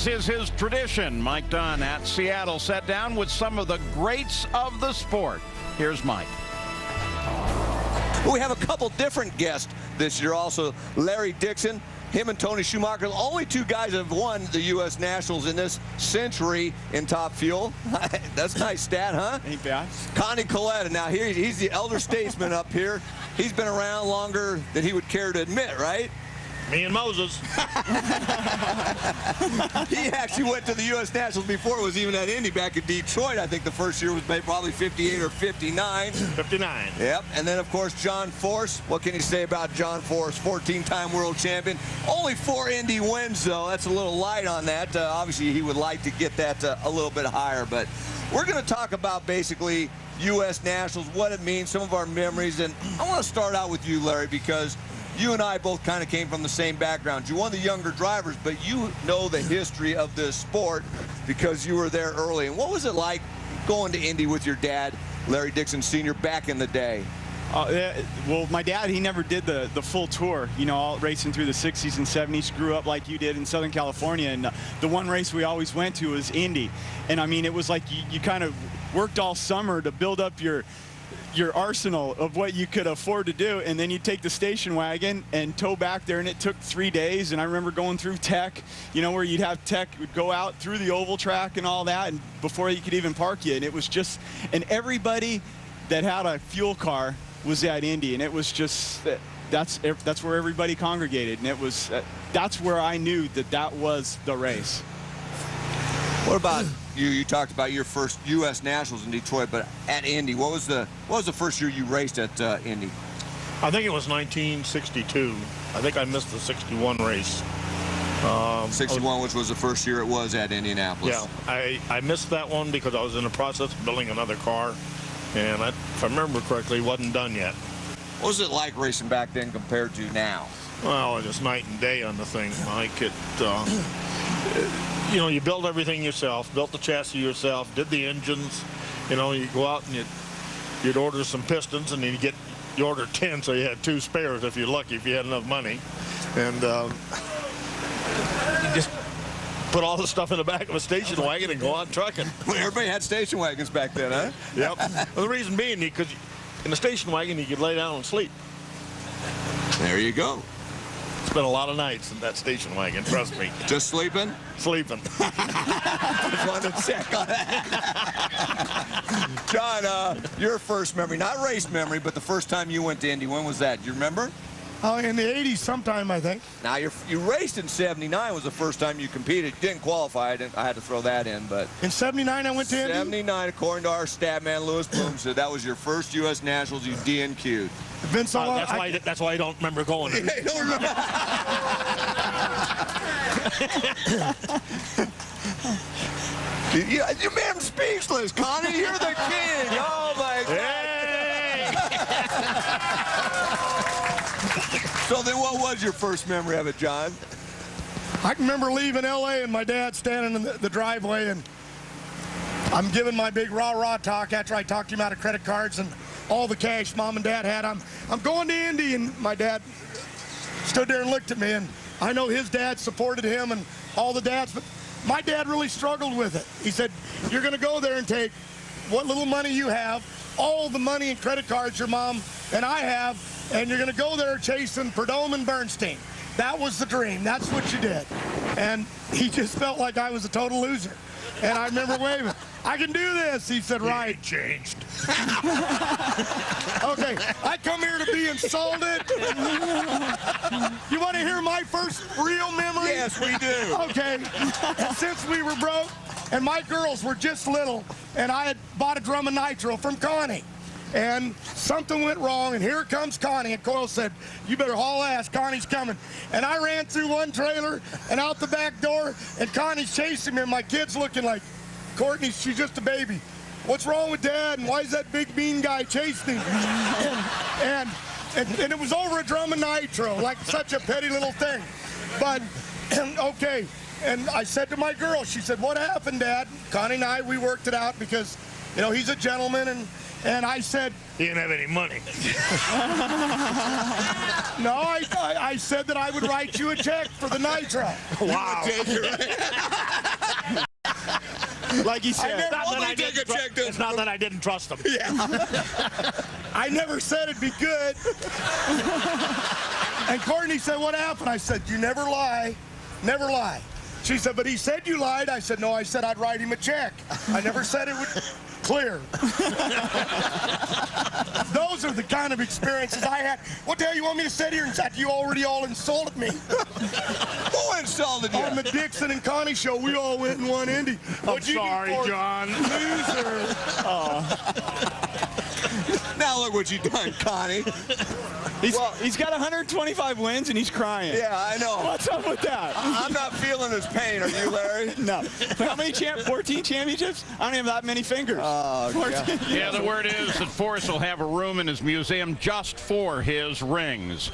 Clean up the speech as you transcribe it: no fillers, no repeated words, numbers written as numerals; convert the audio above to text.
As is his tradition, Mike Dunn at Seattle sat down with some of the greats of the sport. Here's Mike. We have a couple different guests this year also. Larry Dixon, him and Tony Schumacher, the only two guys that have won the U.S. Nationals in this century in Top Fuel. That's a nice stat, huh? Ain't bad. Connie Kalitta, now here he's the elder statesman up here. He's been around longer than he would care to admit, right? Me and Moses. He actually went to the U.S. Nationals before it was even at Indy back in Detroit. I think the first year was probably 58 or 59. 59. Yep, and then, of course, John Force. What can you say about John Force? 14-time world champion. Only 4 Indy wins, though. That's a little light on that. Obviously, he would like to get that a little bit higher. But we're going to talk about basically U.S. Nationals, what it means, some of our memories. And I want to start out with you, Larry, because you and I both kind of came from the same background. You're one of the younger drivers, but you know the history of this sport because you were there early. And what was it like going to Indy with your dad, Larry Dixon Sr., back in the day? Well, my dad, he never did the full tour, you know, all racing through the 60s and 70s, grew up like you did in Southern California, and the one race we always went to was Indy. And I mean, it was like you kind of worked all summer to build up your arsenal of what you could afford to do, and then you take the station wagon and tow back there, and it took 3 days. And I remember going through Tech, you know, where you'd have Tech would go out through the oval track and all that, and before you could even park you. And it was just, and everybody that had a fuel car was at Indy, and it was just, that's where everybody congregated, and it was, that's where I knew that was the race. What about you? You talked about your first U.S. Nationals in Detroit, but at Indy, what was the first year you raced at Indy? I think it was 1962. I think I missed the 61 race. 61, which was the first year it was at Indianapolis. Yeah, I missed that one because I was in the process of building another car, and if I remember correctly, it wasn't done yet. What was it like racing back then compared to now? Well, it's night and day on the thing, Mike. You know, you build everything yourself, built the chassis yourself, did the engines. You know, you go out and you'd order some pistons, and then you order 10, so you had 2 spares if you're lucky, if you had enough money. And you just put all the stuff in the back of a station wagon and go out trucking. Well, everybody had station wagons back then, huh? Yep. Well, the reason being, because in the station wagon, you could lay down and sleep. There you go. Spent a lot of nights in that station wagon, trust me. Just sleeping? Sleeping. Just wanted to check on that. John, your first memory, not race memory, but the first time you went to Indy, when was that? Do you remember? Oh, in the 80s sometime, I think. Now, you raced in 79 was the first time you competed. You didn't qualify. I had to throw that in, but... In 79, I went to Indy? 79, according to our stat man, Lewis Bloom, said that was your first U.S. Nationals you DNQ'd. It's been so long. That's why I don't remember going. You don't remember. You made him speechless, Connie. You're the king. Oh, my God. Hey! So then what was your first memory of it, John? I can remember leaving L.A. and my dad standing in the driveway, and I'm giving my big rah-rah talk after I talked to him out of credit cards and all the cash Mom and Dad had. I'm going to Indy, and my dad stood there and looked at me, and I know his dad supported him and all the dads, but my dad really struggled with it. He said, you're going to go there and take what little money you have, all the money and credit cards your mom and I have, and you're going to go there chasing Prudhomme and Bernstein. That was the dream. That's what you did. And he just felt like I was a total loser. And I remember waving, I can do this. He said, right. Changed. Okay, I come here to be insulted. You want to hear my first real memory? Yes, we do. Okay, since we were broke, and my girls were just little, and I had bought a drum of nitro from Connie. And something went wrong, and here comes Connie. And Coyle said, you better haul ass, Connie's coming. And I ran through one trailer and out the back door, and Connie's chasing me, and my kid's looking like, Courtney, she's just a baby. What's wrong with Dad, and why is that big mean guy chasing him? and it was over a drum of nitro, like such a petty little thing. But, okay, and I said to my girl, she said, what happened, Dad? Connie and I, we worked it out because, you know, he's a gentleman, And I said, He didn't have any money. no, I said that I would write you a check for the nitro. Wow. Like he said. It's not that I didn't trust him. I never said it'd be good. And Courtney said, what happened? I said, you never lie. Never lie. She said, but he said you lied. I said, no, I said I'd write him a check. I never said it would clear. Those are the kind of experiences I had. What the hell you want me to sit here and say? You already all insulted me. Who insulted you? On the Dixon and Connie show, we all went and won Indy. I'm sorry, John. Loser. Now look what you done, Connie. He's got 125 wins and he's crying. Yeah, I know. What's up with that? I'm not feeling his pain. Are you, Larry? No. How many 14 championships? I don't have that many fingers. Oh, 14. Yeah, the word is that Forrest will have a room in his museum just for his rings.